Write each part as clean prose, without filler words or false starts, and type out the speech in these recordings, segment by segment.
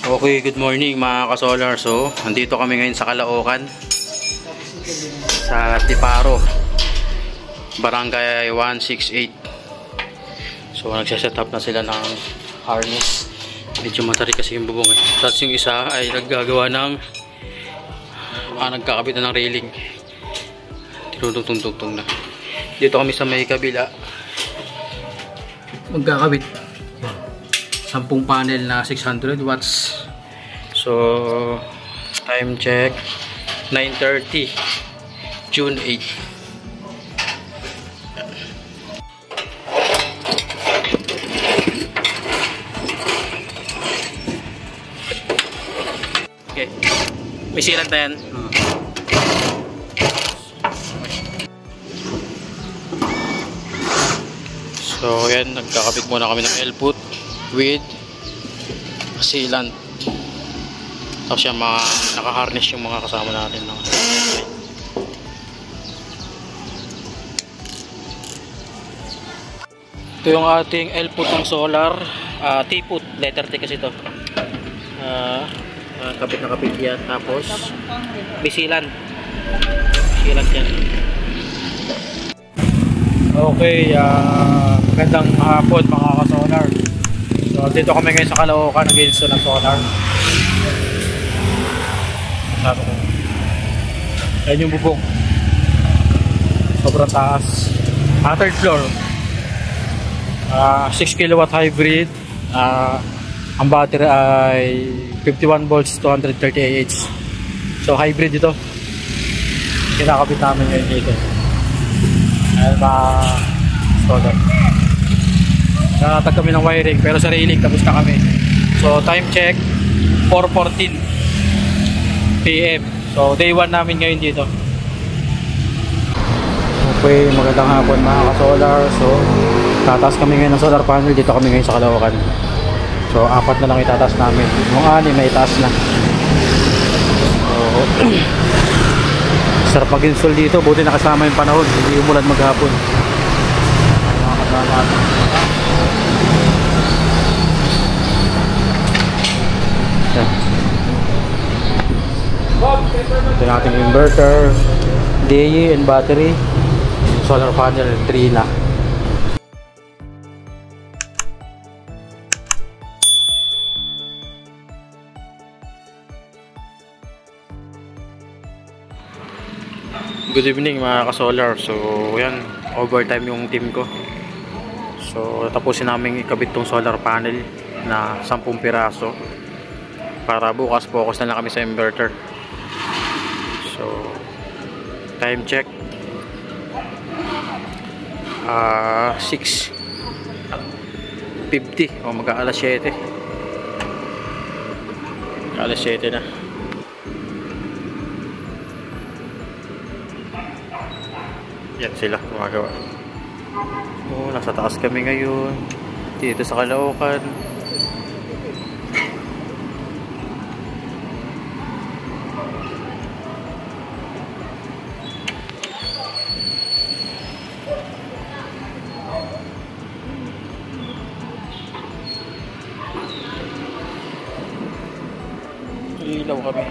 Okay, good morning mga ka-solar. So, nandito kami ngayon sa Caloocan, sa Tiparo, Barangay 168. So, nagsaset up na sila ng harness. Medyo matarik kasi yung bubong eh. Tapos yung isa ay naggagawa ng nagkakabit na ng railing. Tinutugtong-tugtong na. Dito kami sa may kabila, magkakabit 10 panel na 600 watts. So, time check 9:30 June 8. Okay. May silan tayo yan. So, yan. Nagkakabit muna kami ng L-put with sealant. Tapos yan, naka-harness yung mga kasama natin. Ito yung ating L-put ng solar. T-put, letter T kasi ito. Kapit na kapit yan. Tapos may sealant. Sealant yan. Okay, magandang hapon mga ka-solar. So, dito kami ngayon sa Caloocan, nag-install ng solar. Ayan yung bubong. Sobrang taas. Third floor. 6 kilowatt hybrid. Ang battery ay 51 volts, 230 Ah. So, hybrid ito. Kinakabit namin ngayon dito. Ayan mga solar. Nakatag kami ng wiring pero sa railing tapos na kami. So time check 4:14 PM. So day 1 namin ngayon dito. Okay, magandang hapon mga ka-solar. So tataas kami ngayon ng solar panel. Dito kami ngayon sa Caloocan. So 4 na lang itataas namin. Yung 6 na itaas na. So sarap mag-install dito. Buti nakasama yung panahon. Hindi umulan maghapon. Mga kasama. Ito yung ating inverter, DAE and battery, solar panel 3 na. Good evening mga ka-solar. So yan, overtime yung team ko. So tapusin namin ikabit tong solar panel na 10 piraso para bukas focus na lang kami sa inverter. So time check 6:50 o mag-aalas 7. Alas 7 na. Yan sila gumagawa. So nasa taas kami ngayon dito sa Caloocan. Ilaw kami.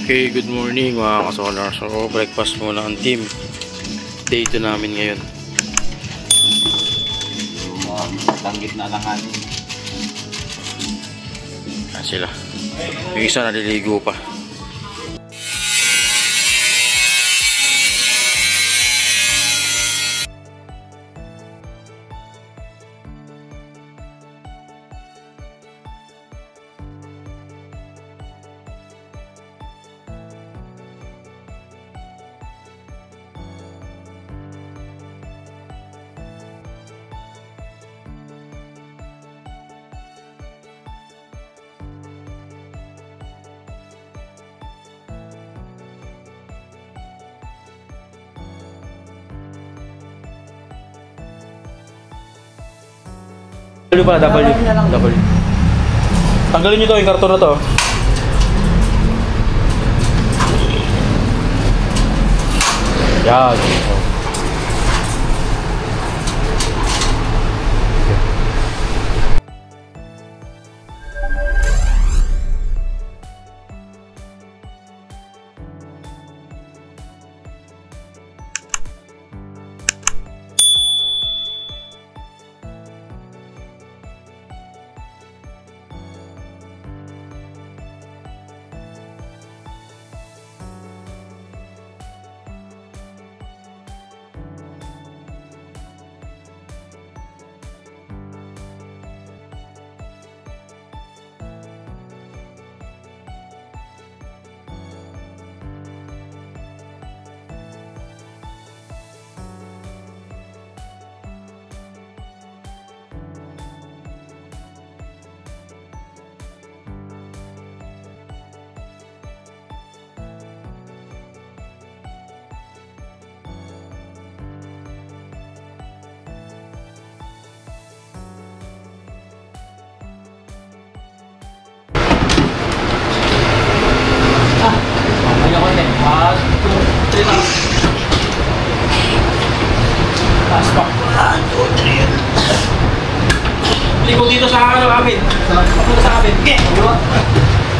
Okay, good morning mga ka-solar. So breakfast muna ang team. Day 2 namin ngayon. Tanggit na lang natin. Ayan sila. Yung isa naliligo pa. W pala, W. Tanggalin nyo to, yung karton na to. Yan.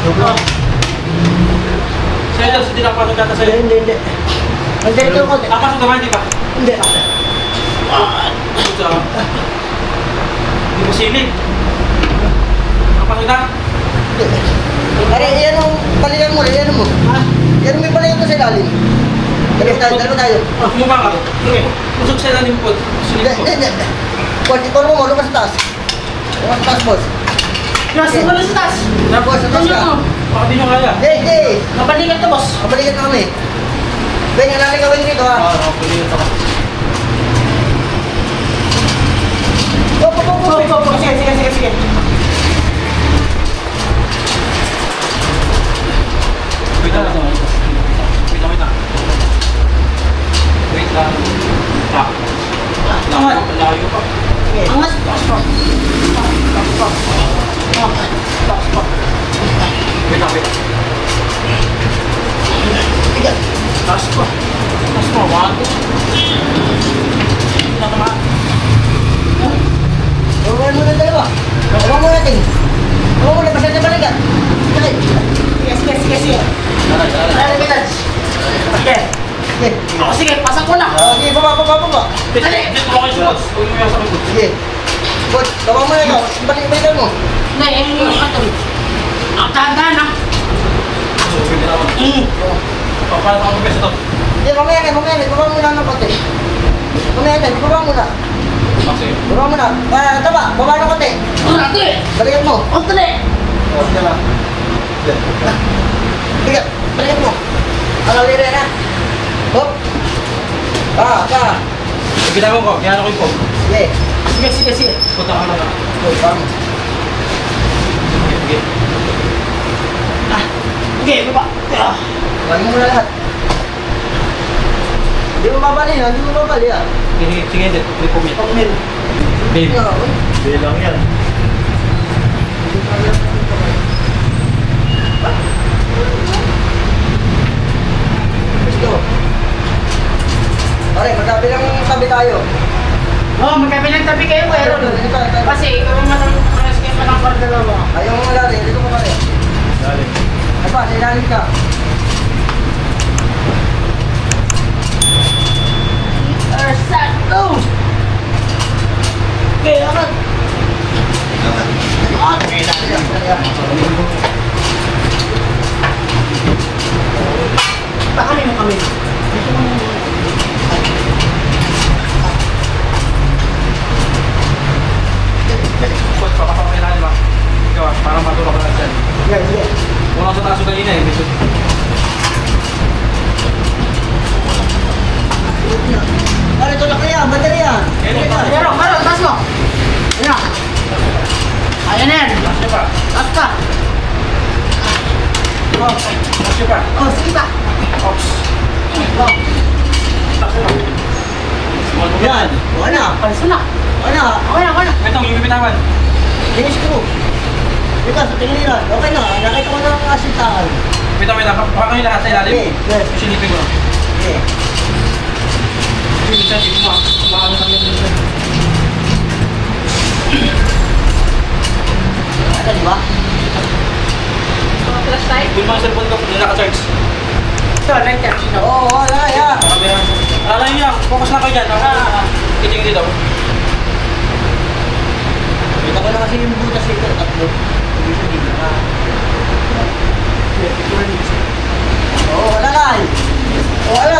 Sa'yo dyan, hindi na pasok data sa'yo. Hindi. Nandito ko. Pasok naman, di ba? Hindi. Hindi mo silig. Pasok na? Pare, yan ang balikan mo, yan mo. Yan may balikan ko sa ilalim. Dalawa tayo. Mukha ka. Okay. Pusok sa ilalim po. Hindi. Boss, ito mo, lumas sa taas. Lumas sa taas, boss. Kasi mo na sa taas. Boss, sa taas ka. Baka di nyo kaya. Hindi. Mabalikan to, boss. Mabalikan na kami. Ben, yan namin gawin dito, ha? Pwede ito. Go. Sige. Wait lang. Wait lang. Layo pa. Angas. Taas pa. Wait lang. Taas pa. Wag. Nakama. Gawin mo na dalawa. Gawin mo natin. Gawin mo na, basta na balikan. Sige. Dali, Bitan. Sige, pasok ko na. Sige, baba. Dali. Dito lang kayo sa boss. Huwag mo yung sa boss. Sige. Boss, gawin mo na ito. Balikan mo. Hindi, yung katol. Nakatahan na. Paano ako mag-best ito? Hindi, mamaya. Baba mo na ng konti. Baba mo na. Sige. Baba mo na. Baba ng konti. Ate. Balikan mo. Ate. Sige lang. Sige, balikan mo. Alawin na. Hop. Ginagawa ko. Ginagawa ko yung pog. Sige. Punta ka lang. Bang. Sige. Okay, baba. Balikan mo na lahat. Hindi mo babali, ha? Sige, hindi. Pag-mail. Babe. Bilang yan. Let's go. Pare, magkabilang tabi tayo. Oh, magkabilang tabi kayo, Aaron. Kasi ikaw naman ang sige pa ng dalawa. Ayaw mo malari, dito mo pare. Dali. Aba, nilalim ka. Set, go! Okay, angat. Takanin mo kami. Boss, papapakailangan ba? Ikaw, parang matulog ka lang dyan. Sige. Muna sa taso kanina eh. Pare, tulak na yan, madali yan. Pero, taas mo. Ayan na. Ayan na yan. Taas niyo pa. Taas ka. Taas niyo pa. Oh, sige pa. Ops. Oh, Taas niyo pa. Small mo. Yan. Okay na. panso na. Okay na. Okay na. Wait lang, yung bibitawan. Finish ko. Ika, sa tingin nila. Okay na. Nakita ko na ang asintahan. Wait lang. Baka kayo lahat sa ilalim. Yes. Silipin ko. Okay. Minsan, dito mo. Baka ano kami yung Ano, di ba? Mga flashlight. Yung mga cellphone ko, hindi naka-charge. Ito, right charge na. Oo, wala yan. Camera. Alala nyo lang, focus na kayo dyan. Kiting dito. Kita ko na kasi yung butas ito. Tatlo. Hindi siya dito na. Oo, wala ka. Oo, wala.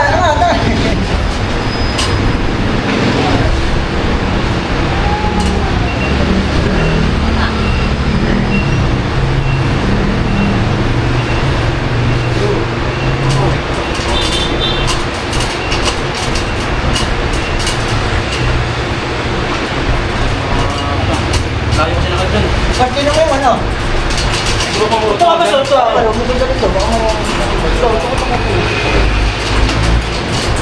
Layo ko sila kayo dyan. Pati na mo yung ano? Siguro pang Ito, ito. Ano, maganda dito. Baka mo.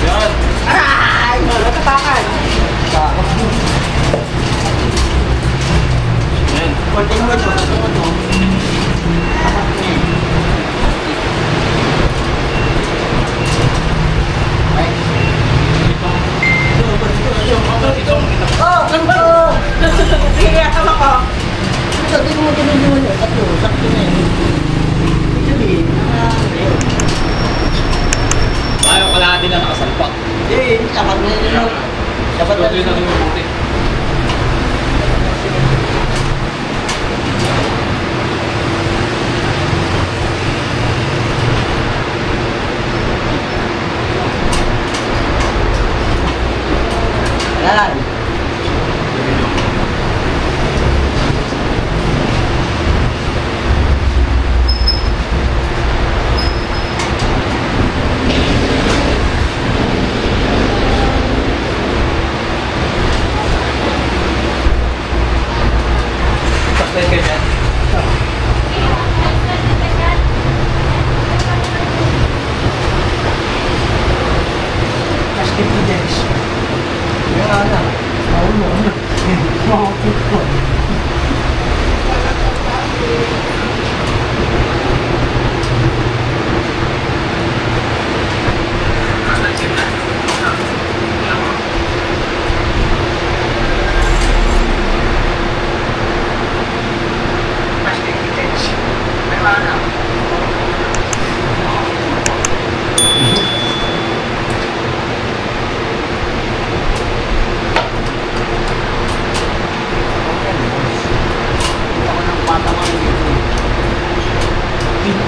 Yan. Ay, nagkatakan. Yan. Pati mo ito. Oh, ganito! Sige, tama ko. Sabi mo, ganun yun. Tatlo, sakto na yun. Sabihin, Ayaw ka lahat din na nakasalpak. eh, dapat na yun lang. Dapat na Tuloy na yun. yung buti. Yan. Basta yung ganyan. Basket ni Dennis. Yan na. Makakit ko. Basket ni Dennis. May mana.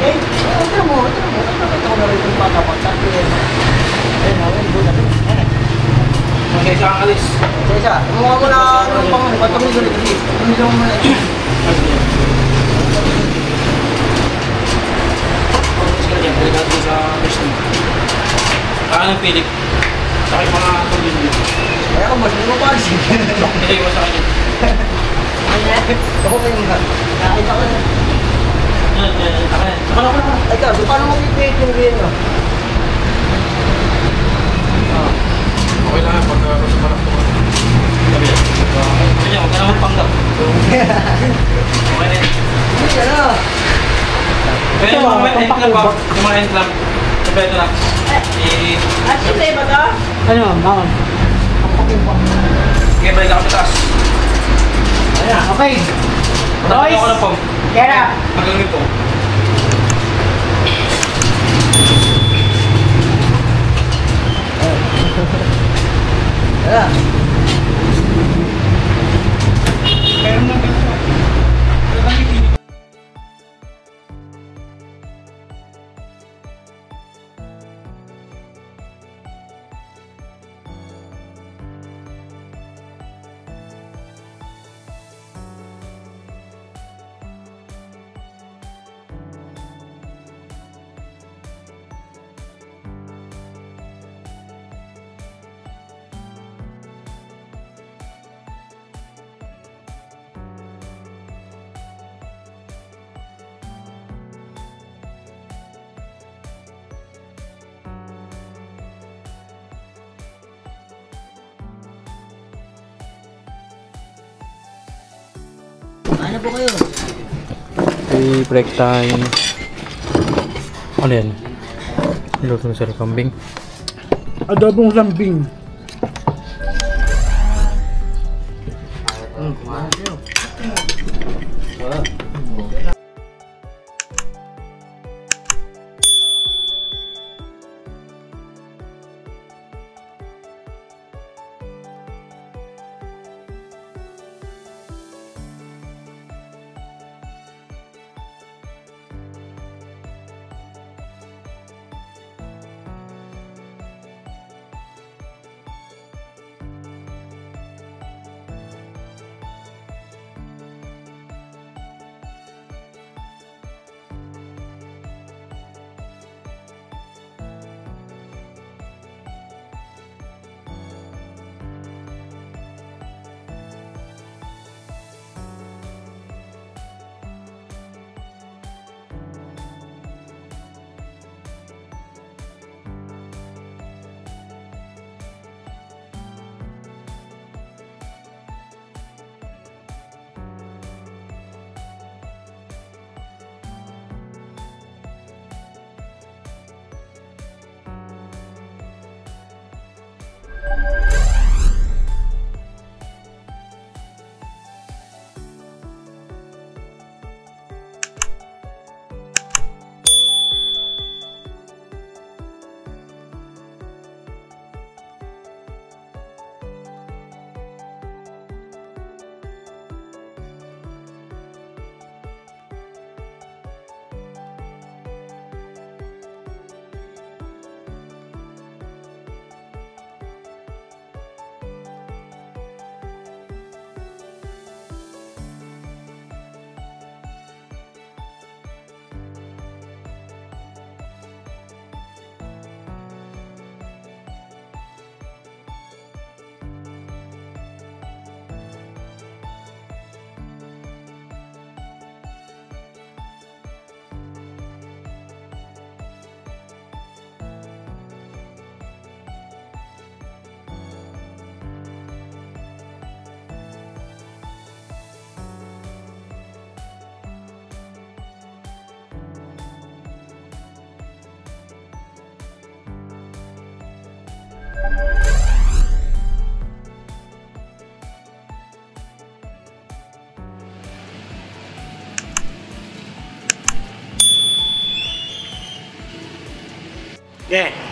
Eh, ito mo. Ito ko na rin yung patapatak. Eh, nawin, buta. Eh, Okay, siya ang alis. isa. Mukha mo na ano pang patungin ulit. Patungin mo muna. Tapos ka dyan, balik natin sa machine. Ng Philip. Sa aking mga tuloy. Kaya ko, mas mo pa siya. Nilay mo sa kanya. Ako kayo nga. Nakita ko na. Ay, ikaw, so paano mo pipihit yung gawin mo? Okay lang, pag sa parang ito. Sabi niya. Sabi niya, huwag ka naman panggap. Okay na yun. Hindi ka na. Kaya yung mga end club ba? Yung mga end club. Sabi ito lang. Siyempre ba ito? Ano, bakit? Okay, balik ako sa taas. Okay. Matapos ako ng pump. Kera. Hanggang nito. Yan. Meron na ganito. Ano po kayo? I-break time. Ano yan? Luto na sila kambing. Adobong lambing. Yeah.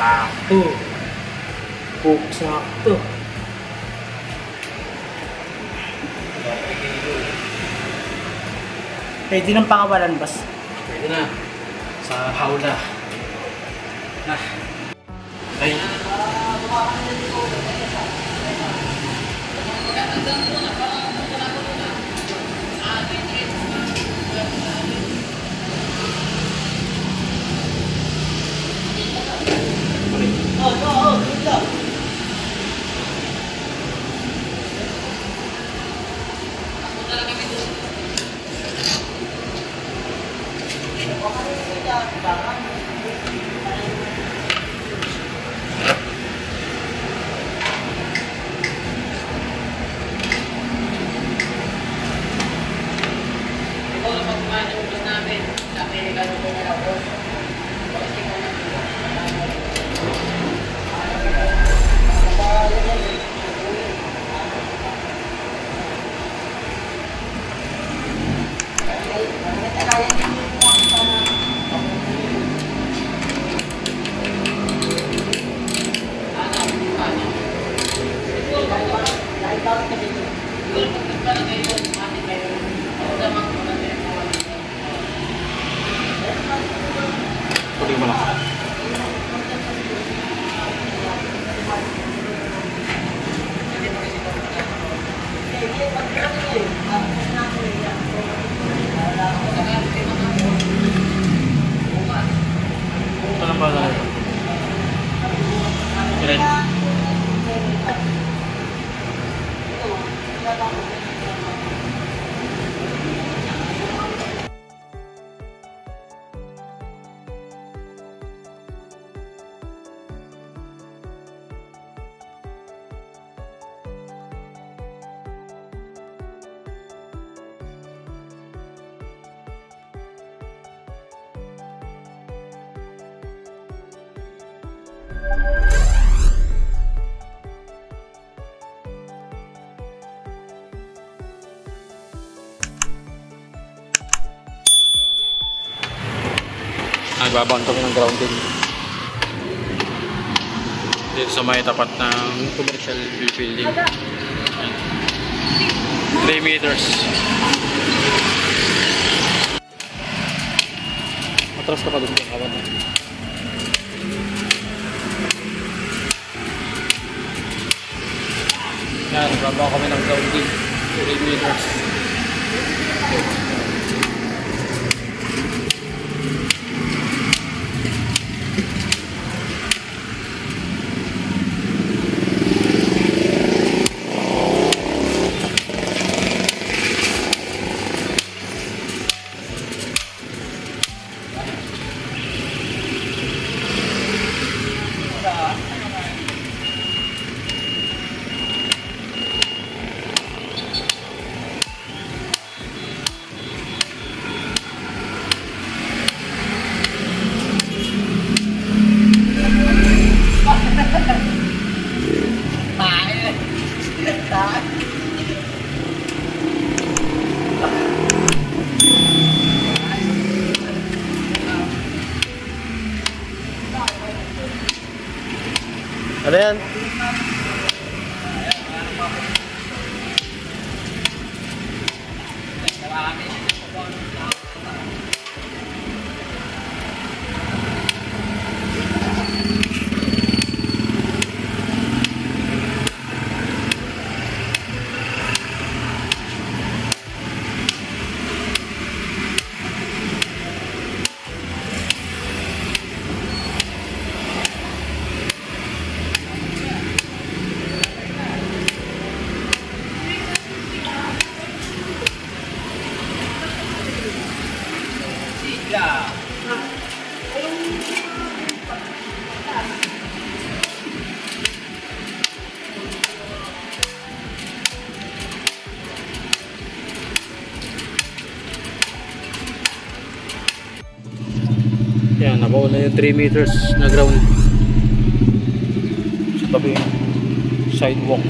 Sakto. Cook sakto. Pwede ng pangawalan, boss. Pwede na. Sa hawla. Na. Ay. Pwede mo lang. Saan ba na ito? Ilan? Nagbabaan kami ng grounding dito sa may tapat ng commercial building. 3 meters. Matras ka pa doon sa kawan. Yan, nagbabaan kami ng grounding 3 meters. Ano yan? Yan, nabaon na yung 3 meters na ground sa tabi sidewalk.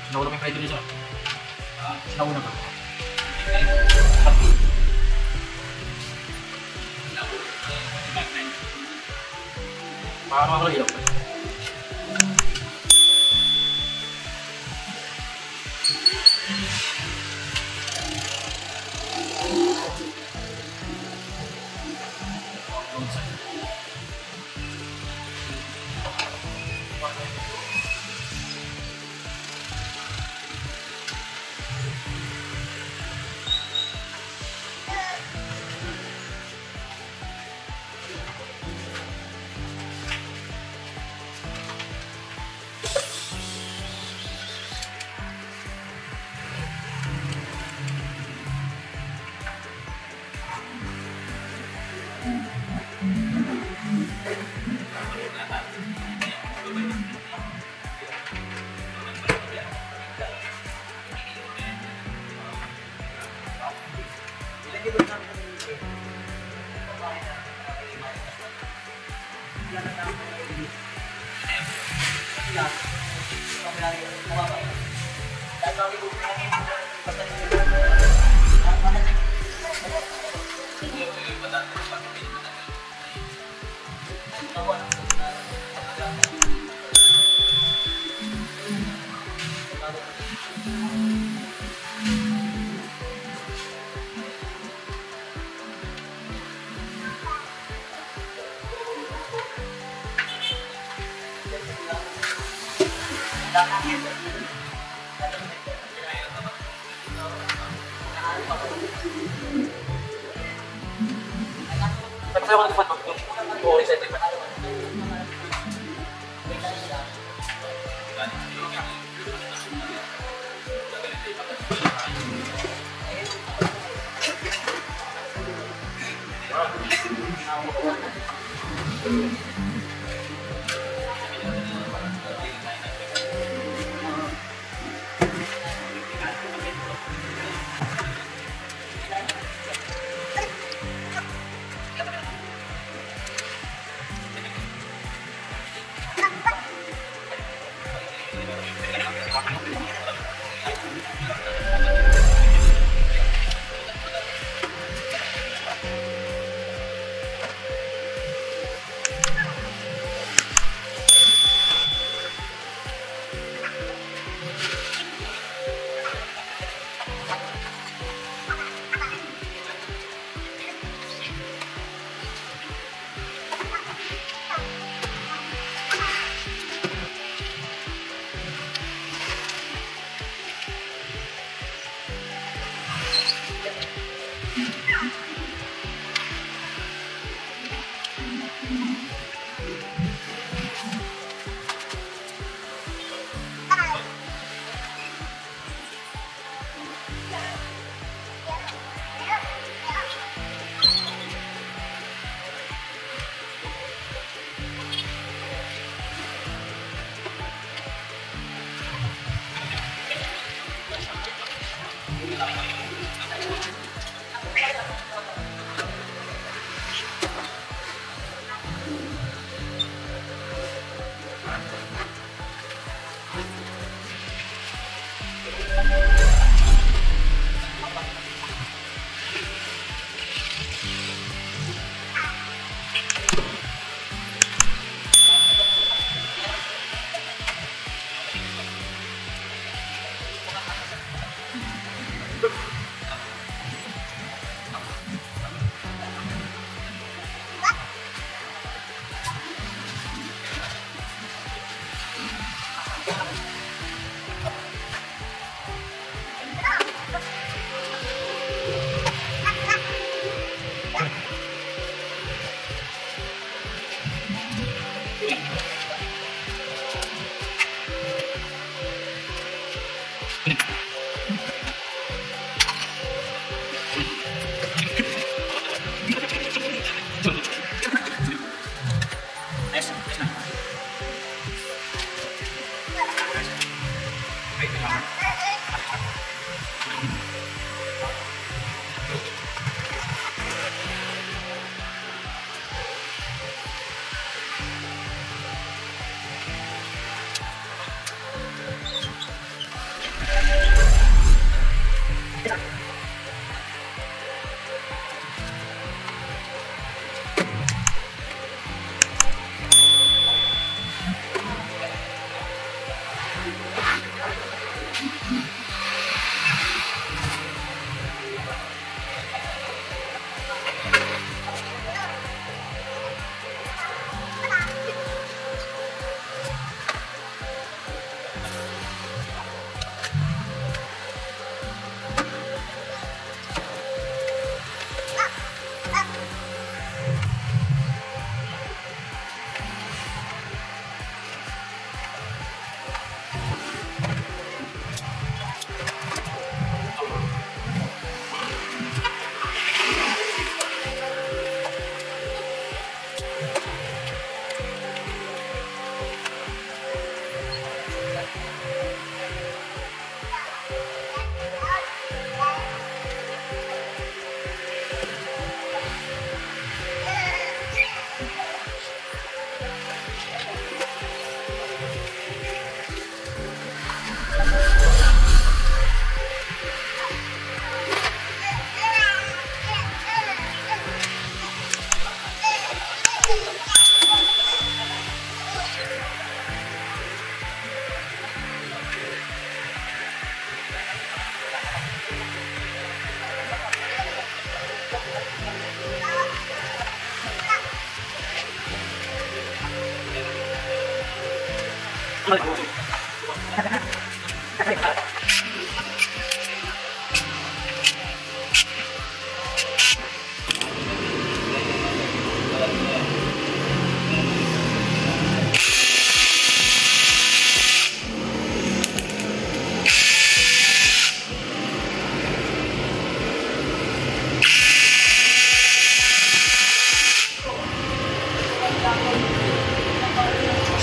Sinauna pa yung dito siya. Sinauna ka. Paano ako lang ilaw?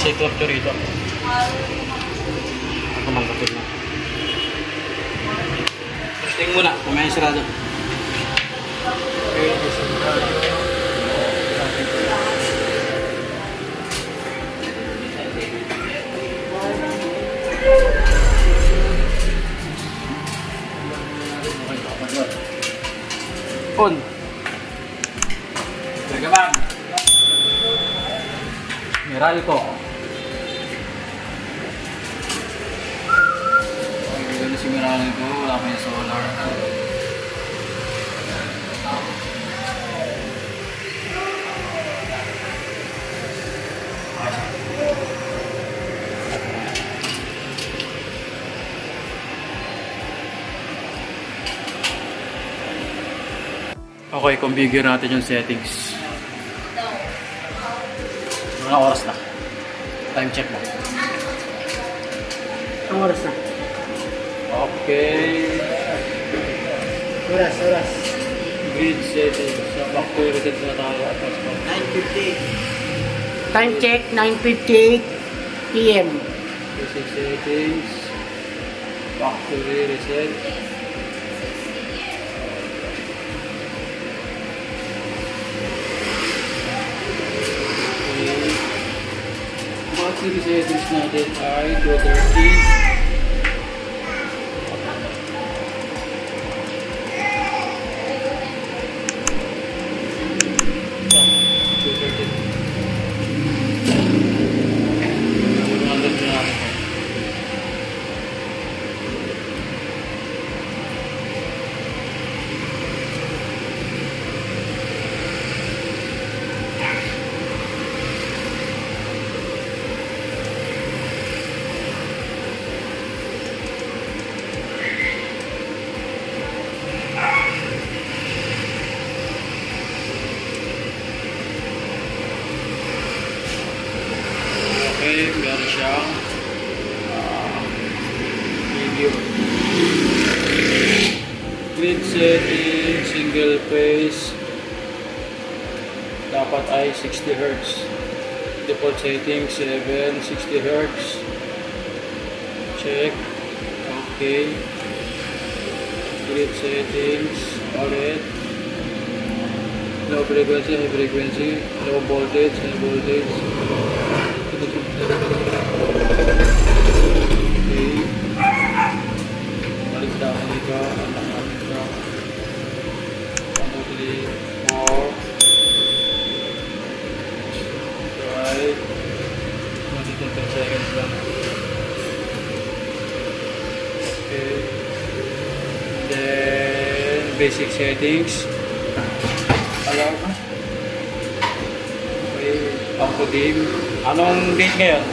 Shake up to rito. Ako mangkapit na. Testing muna, mamaya sarado. Okay, testing tayo. On. Bergabang. Meralco. Ganda si Meralco, wala pa yung solar. Okay, configure natin yung settings. Mga oras na. Time check mo. Ang oras na. Okay. Oras. Grid settings. Sa factory reset na tayo. 9:50. Time check, 9:58 PM. Reset settings. Factory reset. Factory settings natin ay 230. Okay, meron siyang video. display phase dapat ay 60 Hz. Default setting 60 Hz. Check. Okay. Grid settings ulit. Low frequency, high frequency, low voltage, high voltage. Okay. Balik sa akin ito. Anak ito. Probably 4. Right. 20 seconds lang. Okay. Then basic settings. Alarm. Okay. Auto dim. Anong date ngayon?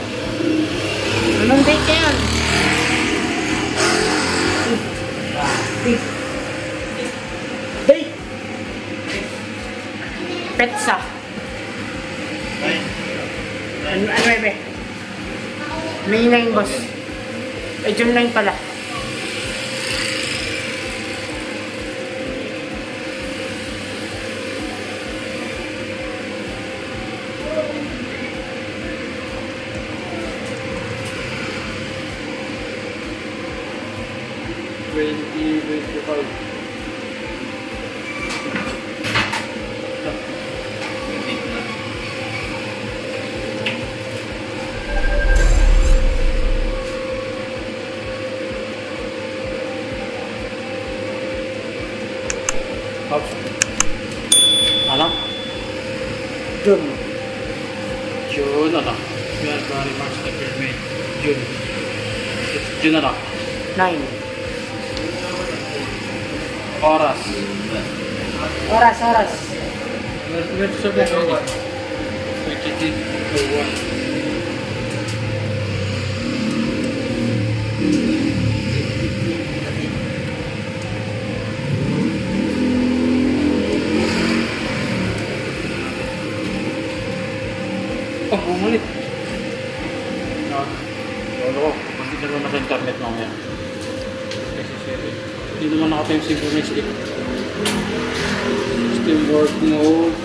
Anong date ngayon? Date! Petsa. Ano ebe? May 9 boss. Ay, June 9 pala. Ano? June. June ano? February, March, April, May. June. June ano? 9. Oras. Oras. Let's sabi ko. 22:01. Oh, bumalik. Lolo, hindi na naman sa internet mamaya. Hindi naman nakatime synchronous eh. System work mode.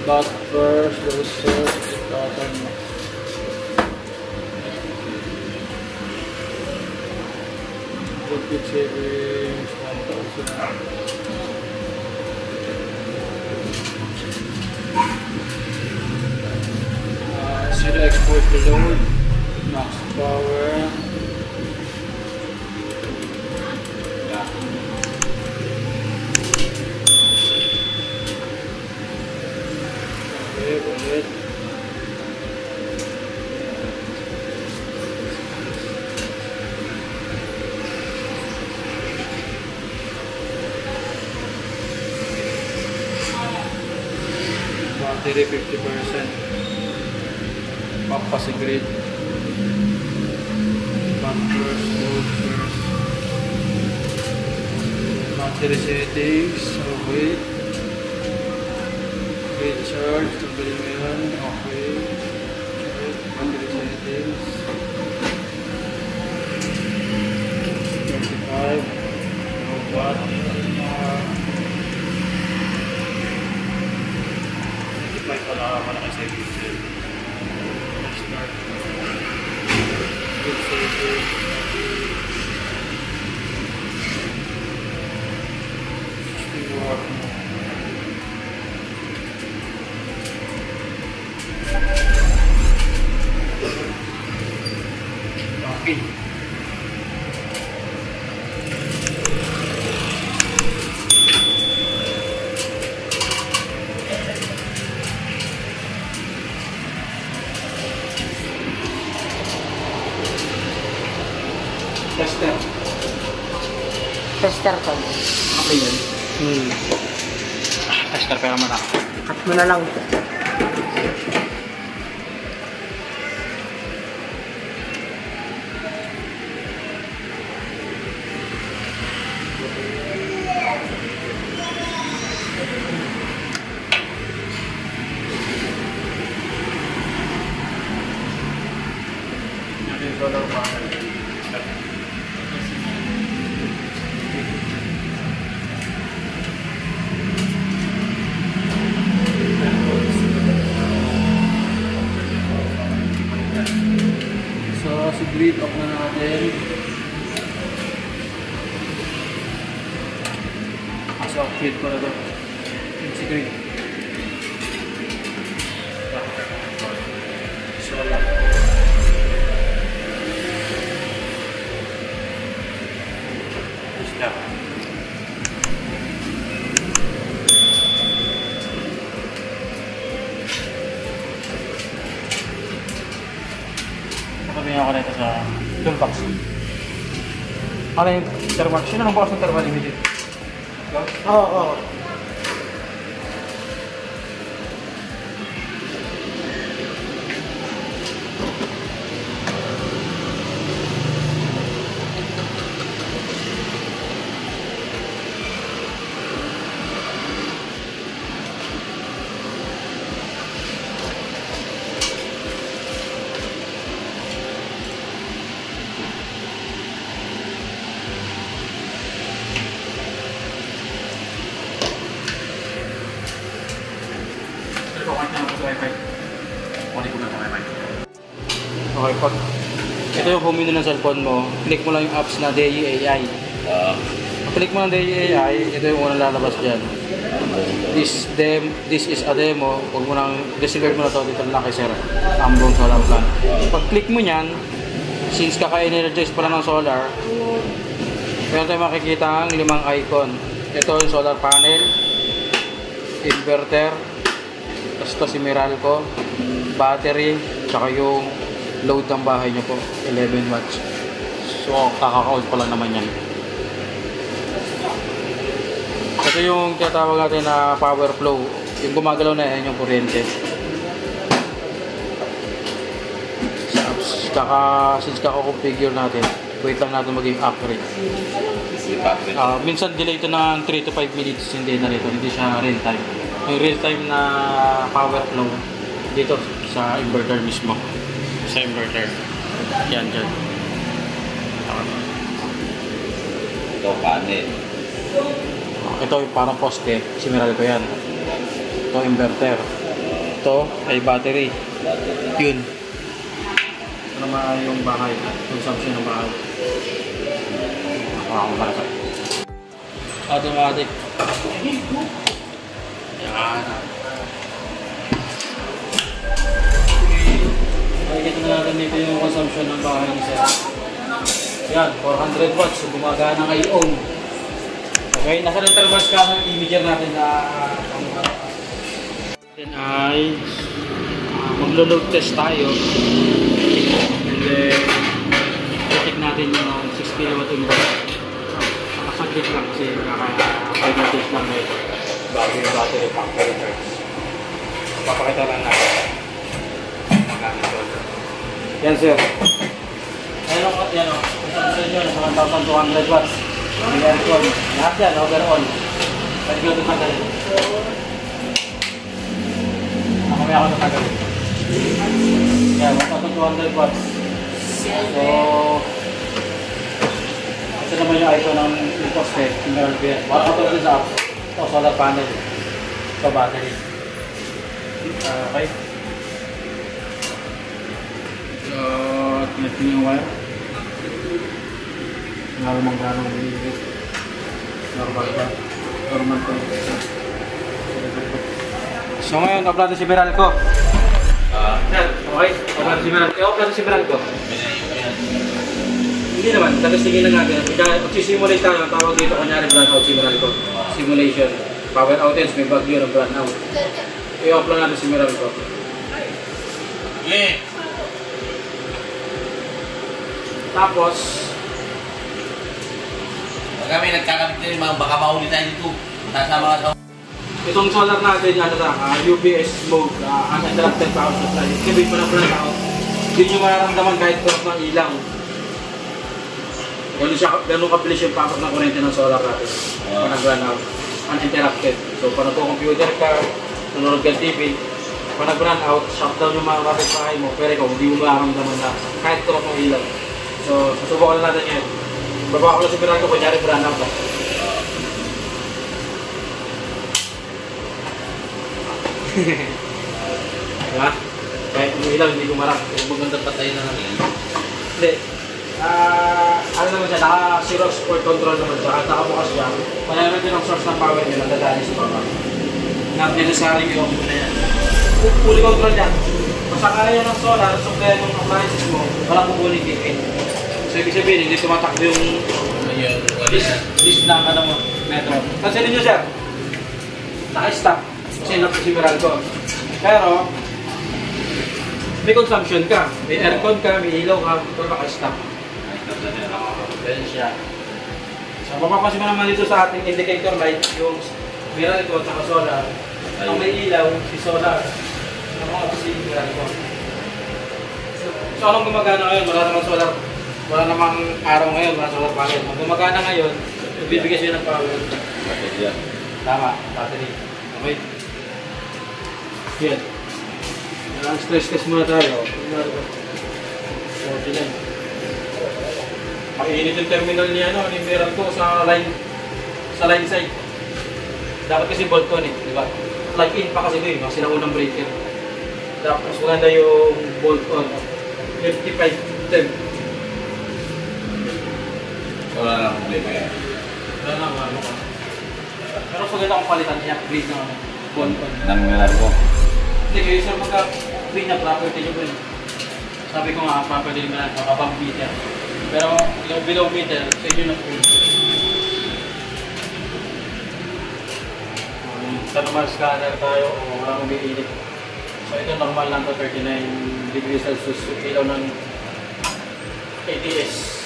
Dot first, load source, pattern. Voltage savings, 1000. Zero export to load, max power. Yeah. Okay, ulit. Battery 50%. Papasigrid. First, load first. Battery settings. Okay. Grid charge. Tanggalin mo yan. Okay. Battery settings. 25. Watt. 25 pala. Malaki settings. Start. Good saving. Okay. Tester. Tester ko. Okay yan. Tester kaya naman ako. Cut mo na lang. solar panel. So, si grid off na natin. So, off-grid ko na ito. Si grid. So, lang. Stop. Nakabihin ako na ito sa toolbox. Ano yung thermal? Sino nang bukas ng thermal immediate? Oo. Okay, pag ito yung home menu ng cellphone mo, click mo lang yung apps na DAI AI. Click mo ng DAI AI, ito yung unang lalabas dyan. This is a demo. Huwag mo nang disregard mo na ito, dito lang kay Sir Ambong Solar Plan. Pag click mo nyan, since kaka-energize pala ng solar, meron tayo makikita ang 5 icon. Ito yung solar panel, inverter, tapos ito si Meralco, battery, tsaka yung load ng bahay nyo po, 11 watts. So, kaka-count pa lang naman yan. Ito yung tinatawag natin na power flow. Yung gumagalaw na yan yung kuryente. Since kaka-configure natin, wait lang natin maging accurate. Minsan delay ito ng 3 to 5 minutes, hindi na rito. Hindi siya real time. Yung real time na power flow dito sa inverter mismo. Sa inverter. Yan dyan. Ito, panel. Ito yung parang poste. Similar ko yan. Ito inverter. Ito ay battery. Yun. Ito naman yung bahay. Consumption ng bahay. Ako malaki. Automatic. Yan. Makikita na natin dito yung consumption ng bahay ni Sir. Yan, 400 watts. So, gumagana ngayon. Okay, nasa interval ka ng imager natin na then ay maglo-load test tayo. And then, check natin yung 6 kW inverter. Nakasaglit lang kasi nakaka-5 test lang na ito. Bago yung battery pack for recharge. Papakita lang natin. Yan sir. Ayan o, consumption nyo, nasa 1,200 watts. May aircon. Lahat yan, overall. Pwede ko ito tagalin. Nakamaya ako ito tagalin. Yan, 1,200 watts. So, ito naman yung icon ng poste. Meron ko yan. Wala ka ito sa apps. Ito, solar panel. Ito, battery. Okay. So, connect nyo yung wire. Normal ka ng lilit. Normal ka. Normal ka. So ngayon, off natin si Meralco. Sir, okay? Off natin si Meralco. Off natin si Meralco. Hindi naman, tagastingin lang natin. Magsisimulate tayo. Tawag dito kunyari brownout si Meralco. Simulation. Power outage, may bagyo ng brownout. I-off lang natin si Meralco. Yeah! Tapos, Pag kami nagkakabit na rin, baka mahuli tayo dito. Sasama ka sa... itong solar natin, UPS mode, uninterrupted power supply. Ibig pa na brownout. Hindi nyo mararamdaman kahit crop ng ilaw. Ganun kabilis yung pasok ng kurente ng solar natin. Pag nag-brownout. Uninterrupted. So, pag nagpo-computer ka, nanonood ka TV, pag nag-brownout, shutdown yung mga kapitbahay mo, pero ikaw, hindi mo mararamdaman na kahit crop ng ilaw. So, susubukan natin yan. Baba ko lang si Meralco, kunyari brownout ka. Diba? Kahit umilaw, hindi kumarap. Kung maganda patay na natin. Hindi. Ano naman siya, naka-zero sport control naman siya. At nakabukas siya. Kaya din ang source ng power niya, nagdadali sa baba. Necessary yung na yan. Fully control yan. Basta kaya ng solar, supply ng appliances mo, walang kukunin ticket. So, ibig sabihin, hindi tumatakbo yung list na ano mo, metro. Kasi ninyo sir, naka-stop. Kasi na si Meralco. Pero, may consumption ka. May aircon ka, may ilaw ka, pero naka-stop. Ganyan siya. So, mapapansin mo naman dito sa ating indicator light, yung Meralco at saka solar. Ang may ilaw, si solar. Ang mga si Meralco. So, anong gumagana ngayon? Wala namang solar. Wala namang araw ngayon, wala solar panel. Ang gumagana ngayon, nagbibigay siya ng power. Tama, battery. Okay. Yan. Stress test muna tayo. 49. Mainit yung terminal niya, ni Meralco sa line side. Dapat kasi bolt on di ba? Plug in pa kasi ito mga sinaunang breaker. Tapos maganda yung bolt on. 55 Wala na problema yan. Wala na, ano ka. Pero maganda kung palitan niya, upgrade ng bolt on. Nangyayari ko. Hindi, kayo sir magka-free na property nyo po. Sabi ko nga, property nyo na, above meter. Pero yung below meter, sa inyo na free. Sa normal scanner tayo, o walang umiinit. So ito normal lang to 39 degrees Celsius, ilaw ng ATS.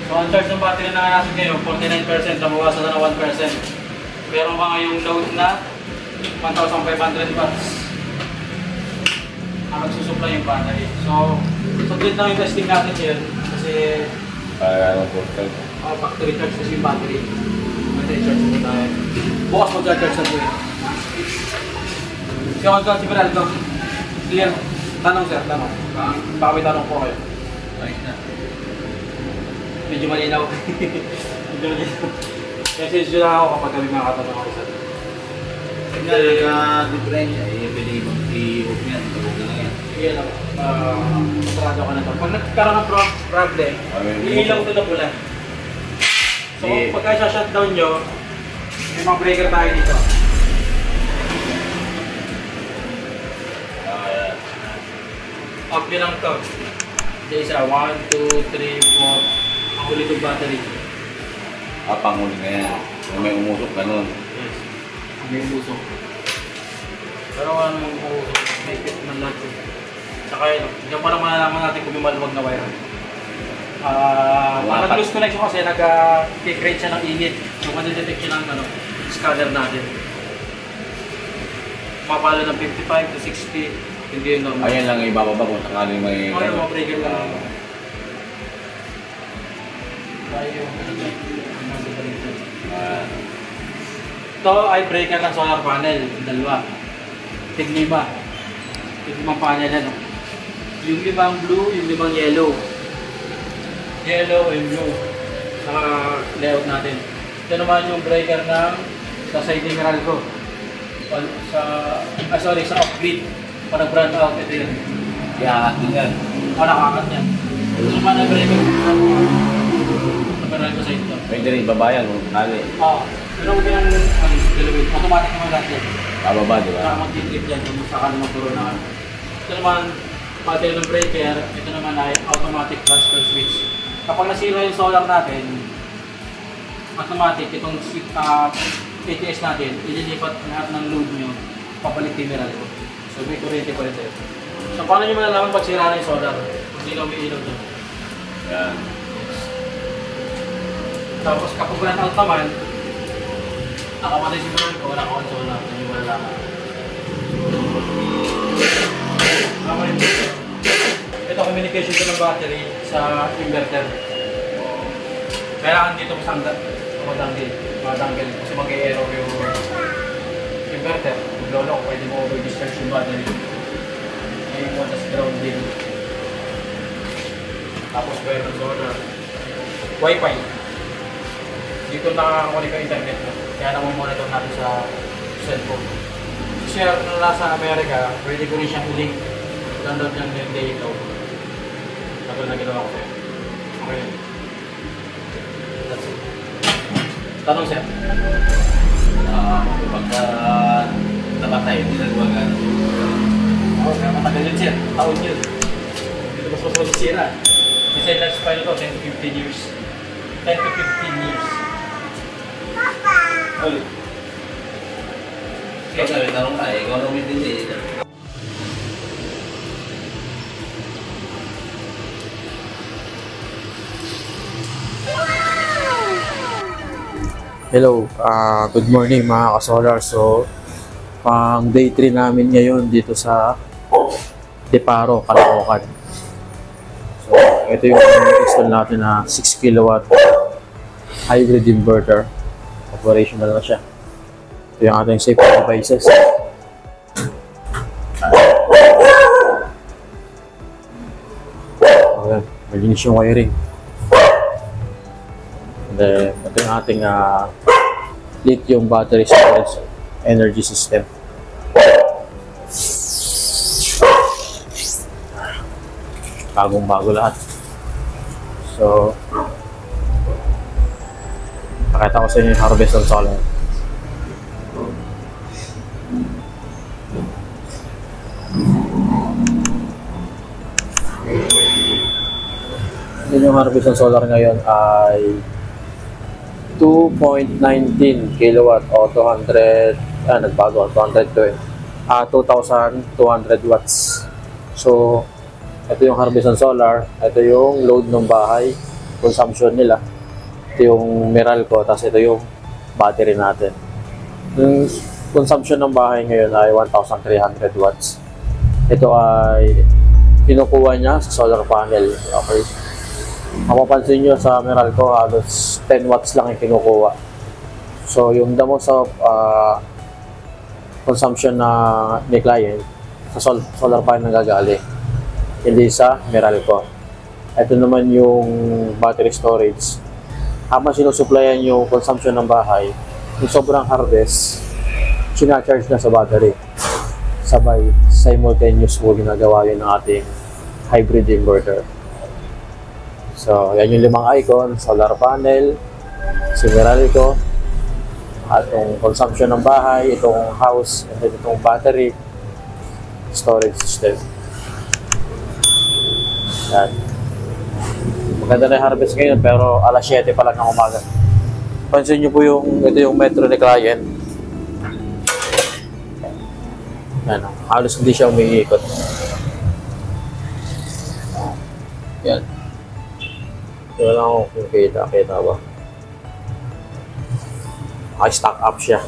So ang charge ng battery na natin ngayon, 49%, nabawasan na ng 1%. Meron pa ngayong load na 1,500 watts. Ang magsusupply yung battery. So, saglit lang yung testing natin yun kasi factory charge kasi yung battery. Battery charge na tayo. Bukas mag-charge na po yun. Si Meralco. Clear. Tanong sir, tanong. Baka may tanong po kayo. Ayos na. Medyo malinaw. Medyo malinaw. Message nyo lang ako kapag kami makakatanong ako sir. Nagka-diferensya, pwede i-hook yan. Tawag na lang yan. Sige lang. Masarado ka na ito. Pag nagkaroon ng problem, iilaw ito na pula. So, pagka isa-shutdown nyo, may mga breaker tayo dito. Up nyo lang ito. Isa, 1, 2, 3, 4. Ang huli ng battery. Panguli na yan. Kung may umusok, ganun. Yes. May umusok. Pero wala namang umusok. May fit man lahat yun. Saka yun, diyan pa lang malalaman natin kung may maluwag na wire. Nag-lose connection kasi nag-create siya ng init. So, mag-detect siya ng scanner natin. Mapalo ng 55 to 60. Hindi yun normal. Ayan lang ibababa kung sakaling may... Okay, mga breaker lang. Tayo yung ito ay breaker ng solar panel. Dalawa. Tig-5. Tig-5 panel yan. Yung 5 blue, yung 5 yellow. Yellow and blue. Naka-layout natin. Ito naman yung breaker ng sa side Meralco. Sa off-grid. Para brand out, ito yun. Iaakit yan. Nakakat yan. Ito naman ang breaker sa Meralco side ito. Pwede rin babayan kung sakali. Pero huwag yan dalawin. Automatic naman lahat yan. Bababa, di ba? Saka mag-trip yan kung sakali magturo na. Ito naman, battery ng breaker. Ito naman ay automatic transfer switch. Kapag nasira yung solar natin, automatic itong switch, ATS natin, ililipat lahat ng load nyo, papalik kay Meralco. So may kuryente pa rin sa'yo. So paano nyo malalaman pag sira na yung solar? Kung hindi na umiilaw dyan. Yan. Tapos kapag brand out naman, nakamatay si Meralco, wala ka on solar, hindi mo malalaman. Ito communication ko ng battery sa inverter. Kailangan dito matanggal kasi mag-e-error yung inverter. Kung lolo, pwede mo over-discharge yung battery. Ngayon mo tas ground din. Tapos wire ng solar. Wi-Fi. Dito nakakakunik ang internet mo. Kaya namumonitor natin sa cellphone. share na nasa Amerika, pwede ko rin siyang i-link. Download niyang yung data. Tapos na ginawa ko sa'yo. Okay. That's it. Tanong sir. Pagka namatay, hindi nagawa gano'n. Oo, kaya matagal yun sir. Taon yun. Dito mas masulit sira. Kasi lifespan ito, 10 to 15 years. 10 to 15 years. Ulit. Kaya sabi, tanong ka eh, ikaw lang hindi. Hello, good morning mga ka-solar. So, pang day 3 namin ngayon dito sa Deparo, Caloocan. So, ito yung install natin na 6 kilowatt hybrid inverter. Operational na siya. Ito yung ating safety devices. Ayan, malinis yung wiring. And then, ito yung ating lithium battery storage energy system. Bagong-bago lahat. So, pakita ko sa inyo yung harvest ng solar. Yung harvest ng solar ngayon ay 2.19 kilowatt o 200, nagbago, 200 2,200 watts. So, ito yung harvest ng solar, ito yung load ng bahay, consumption nila. Ito yung Meralco, tapos ito yung battery natin. Yung consumption ng bahay ngayon ay 1,300 watts. Ito ay kinukuha niya sa solar panel. Okay. Mapapansin nyo sa Meralco, halos 10 watts lang yung kinukuha. So, yung damo sa consumption na ni client, sa solar panel nagagaling, hindi sa Meralco. Ito naman yung battery storage. Habang sinusuplayan yung consumption ng bahay, yung sobrang harvest, sinacharge na sa battery. Sabay, simultaneous mo ginagawa yun ng ating hybrid inverter. So, yan yung 5 icon, solar panel, si Meralco, at itong consumption ng bahay, itong house, and then itong battery storage system. Yan. Maganda na yung harvest ngayon, pero alas 7 pa lang ng umaga. Pansin nyo po ito yung metro ni client. Yan, halos hindi siya umiikot. Yan. Wala lang kung kita ba? Naka-stack up siya.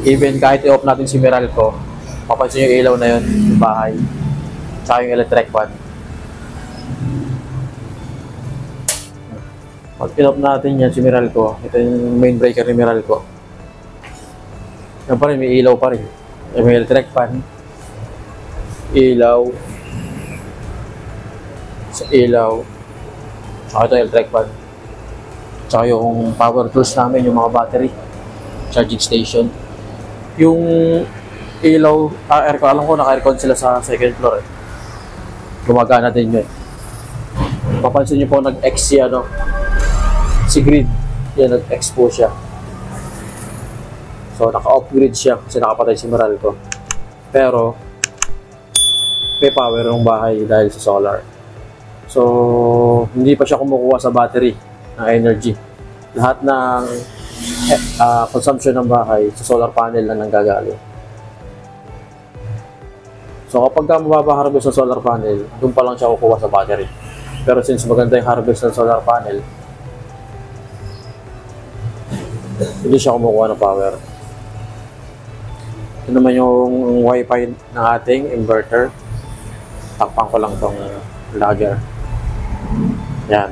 Even kahit i-off natin si Meralco, mapansin yung ilaw na yun, yung bahay, tsaka yung electric fan. Pag in-off natin yan si Meralco, ito yung main breaker ni Meralco. Yan pa rin, may ilaw pa rin. May electric fan, ilaw, sa ilaw, tsaka ito electric fan. Tsaka yung power tools namin, yung mga battery, charging station. Yung ilaw, aircon, alam ko naka-aircon sila sa second floor eh. Gumagana din yun. Papansin nyo po nag-X si grid. Yan, nag-X po siya. So, naka-off-grid siya kasi nakapatay si Meralco. Pero, may power ng bahay dahil sa solar. So, hindi pa siya kumukuha sa battery ng energy. Lahat ng consumption ng bahay sa solar panel na nanggagaling. So, kapag mababa harvest ng solar panel, doon pa lang siya kukuha sa battery. Pero since maganda yung harvest ng solar panel, hindi siya kumukuha ng power. Ito naman yung wifi ng ating inverter. Takpan ko lang tong logger. Yan.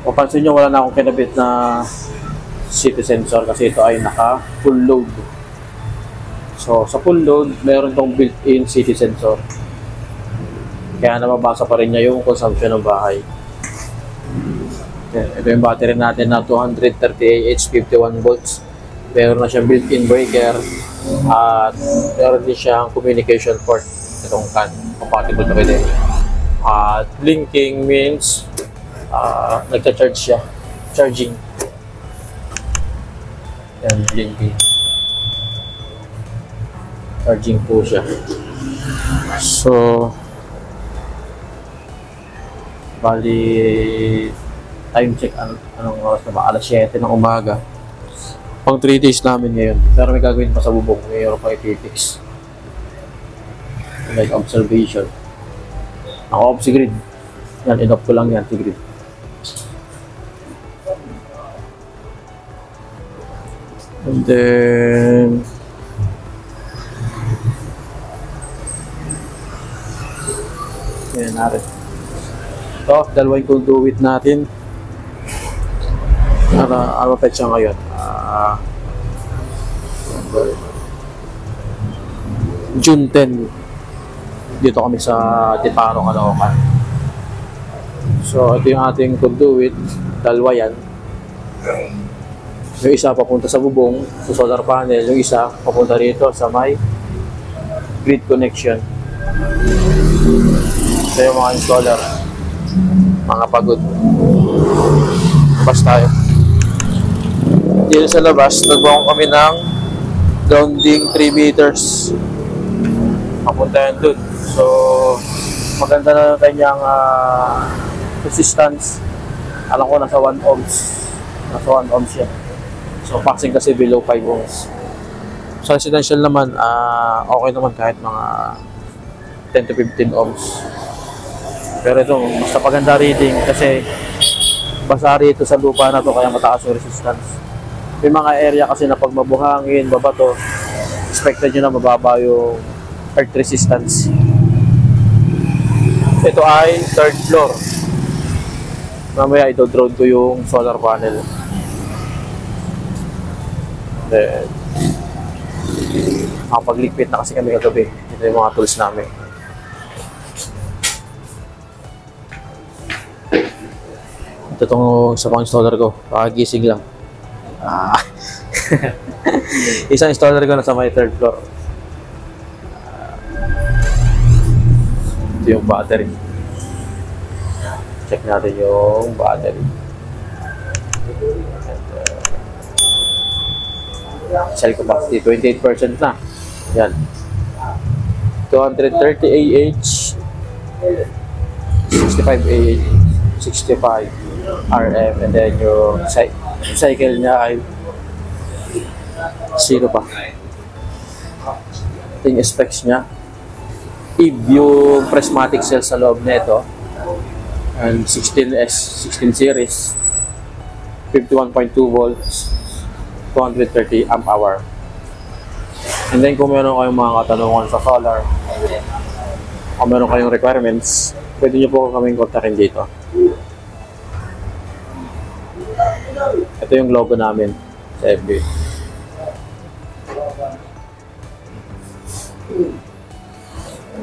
Papansin nyo, wala na akong kinabit na city sensor kasi ito ay naka full load. So, sa full load, meron tong built-in city sensor. Kaya nababasa pa rin niya yung consumption ng bahay. Ito yung battery natin na 230 Ah 51 volts. Meron na siyang built-in breaker at meron din siyang communication port. Itong CAN, compatible to with it. At blinking means nagcha-charge siya. Charging. Yan, blinking. Charging po siya. So, bali, time check, anong oras na ba? Alas 7 ng umaga. Pang 3 days namin ngayon. Pero may gagawin pa sa bubong. Mayroon pa i-fix. Like observation. Naka-off si grid. Yan, in-off ko lang yan si grid. And then yan natin. Ito, dalawang conduit natin. Ano pa siya ngayon? June 10. Dito kami sa Tiparo, Caloocan. So, ito yung ating conduit. Dalawa yan. Yung isa papunta sa bubong, sa solar panel. Yung isa papunta rito sa may grid connection. Ito yung mga installer. Mga pagod. Labas tayo. Dito sa labas, nagbuong kami ng grounding 3 meters. Papunta yan dun. So, maganda na kanyang resistance. Alam ko nasa 1 ohms. Nasa 1 ohms yan. So, passing kasi below 5 ohms. Sa residential naman, okay naman kahit mga 10 to 15 ohms. Pero ito, mas napaganda reading kasi basa rito sa lupa na to kaya mataas yung resistance. May mga area kasi na pag mabuhangin, babato, expected nyo na mababa yung earth resistance. Ito ay 3rd floor. Mamaya ito-drone ko yung solar panel. Then, makapaglikpit na kasi kami kagabi. Ito yung mga tools namin. Ito itong isa pang installer ko. Pakagising lang. Isang installer ko na sa may 3rd floor. Ito yung battery. Check natin yung battery. Cell capacity 28% na. Yan. 230 Ah 65 Ah 65 RM, and then yung cycle niya ay 0 pa. Ito yung specs niya. Yung prismatic cell sa loob nito and 16S 16 series 51.2 volts 230 amp hour. And then kung meron kayong mga katanungan sa solar, kung meron kayong requirements, pwede nyo po kaming kontakin dito. Ito yung logo namin sa FB.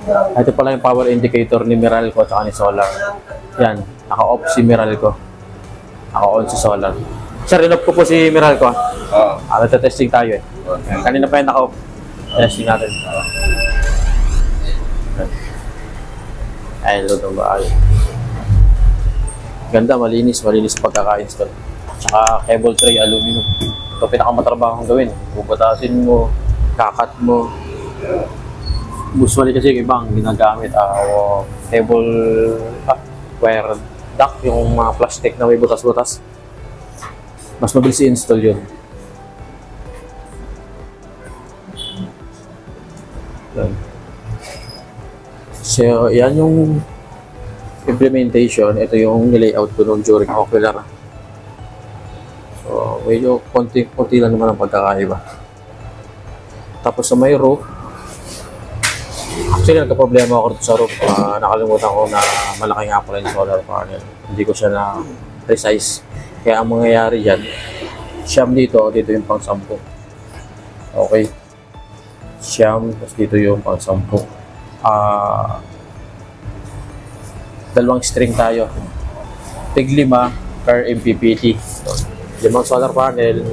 Ito pala yung power indicator ni Meralco at ni solar. Yan, naka-off si Meralco. Naka-on si solar. Sir, in-off ko po si Meralco. Nagta-testing tayo eh. Kanina pa yung naka-off. Testing natin. Ayun, load ng bahay. Ganda, malinis pagkaka-install. Tsaka cable tray, aluminum. Ito pinakamatrabahong gawin. Bubatasin mo, kakat mo. Usually kasi yung ibang ginagamit cable wire duct, yung mga plastic na may butas-butas. Mas mabilis i-install yun. Yan. So, yan yung implementation. Ito yung nilayout ko noon during ocular. So, medyo konti lang naman ang pagkakaiba. Tapos sa may roof, actually nagka-problema ako sa roof. Nakalimutan ko na malaki nga pala yung solar panel. Hindi ko siya na precise. Kaya ang mangyayari dyan, siyam dito yung pang-sampu. Okay. Siyam, tapos dito yung pang-sampu. Dalawang string tayo. Tig 5, per MPPT. So, 5 solar panel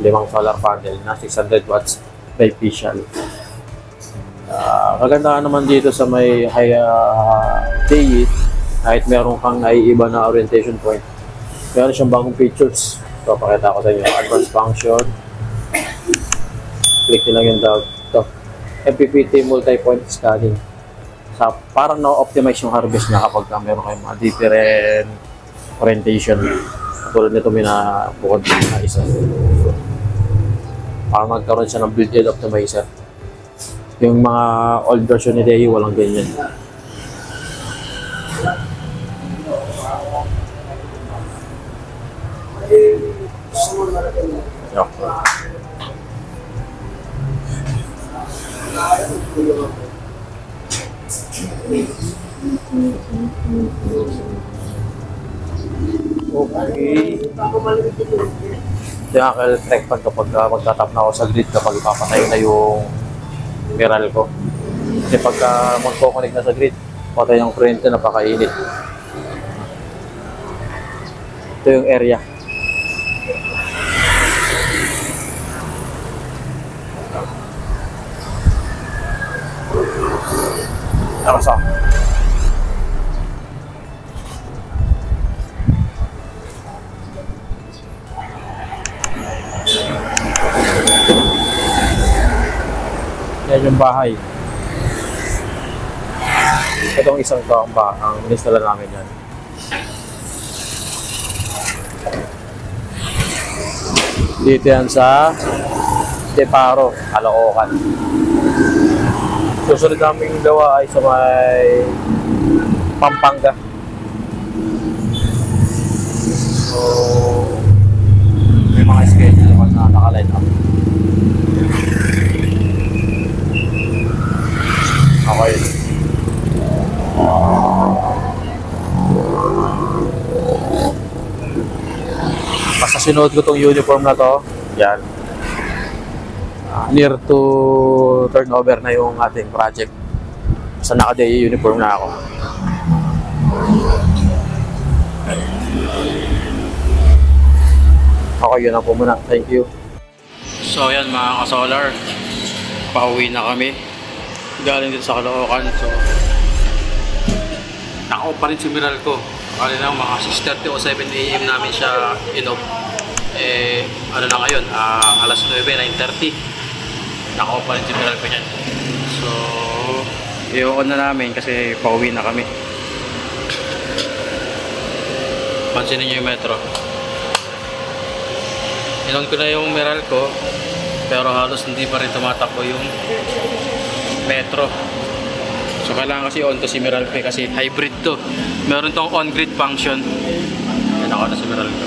na 600 watts bifacial. Kagandahan naman dito sa may DAE, kahit meron kang naiiba na orientation point, meron siyang bagong features. So, pakita ko sa inyo. Advanced function. Click nyo lang yung ito. MPPT multi-point scanning. Parang na-optimize yung harvest niya kapag meron kayong mga different orientation. Tulad nito may bukod na isa. Parang magkaroon siya ng built-in optimizer. Yung mga old version ni DAE walang ganyan. Okay. Kaya ka-track kapag magtatap na ako sa grid kapag ipapatay na yung miral ko. Kasi pagka magpo-connect na sa grid, patay yung kurente, napakainit. Ito yung area. Nakasa. Yan yung bahay. Itong isang to ang install namin yan. Dito yan sa Deparo, Caloocan. Susunod naming gawa ay sa may Pampanga. So, may mga schedule naman na nakaline up. Okay. Basta sinuot ko tong uniform na to. Yan. Near to turnover na yung ating project. Sa naka-DAE uniform na ako. Okay, yun lang po muna. Thank you. So yan mga ka-solar, pauwi na kami. Galing dito sa Caloocan. So, naka-off pa rin si miral ko. Kali na mga 6:30 o 7 AM namin siya in-off. Ano na ngayon, alas 9, 9:30. Naka-off pa rin si miral ko dyan. So, i-on na namin kasi pauwi na kami. Pansinin nyo yung metro. In-on ko na yung miral ko, pero halos hindi pa rin tumatakbo yung metro. So kailangan kasi on to si miral ko kasi hybrid to. Meron tong on-grid function. Yan ako na si miral ko.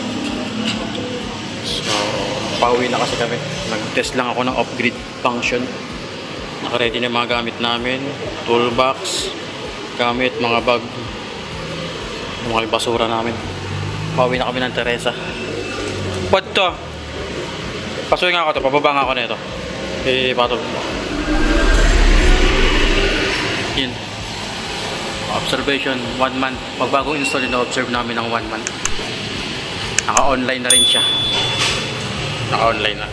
So pauwi na kasi kami. Nag-test lang ako ng off-grid function. Naka-ready na yung mga gamit namin. Toolbox, gamit, mga bag, yung mga basura namin. Pauwi na kami ng Teresa. What to? Pasuwi nga ako to. Pababa nga ako na ito. Patol. Yun. Observation 1 month. Magbagong install na observe namin ng 1 month. Naka-online na rin siya. Naka-online na.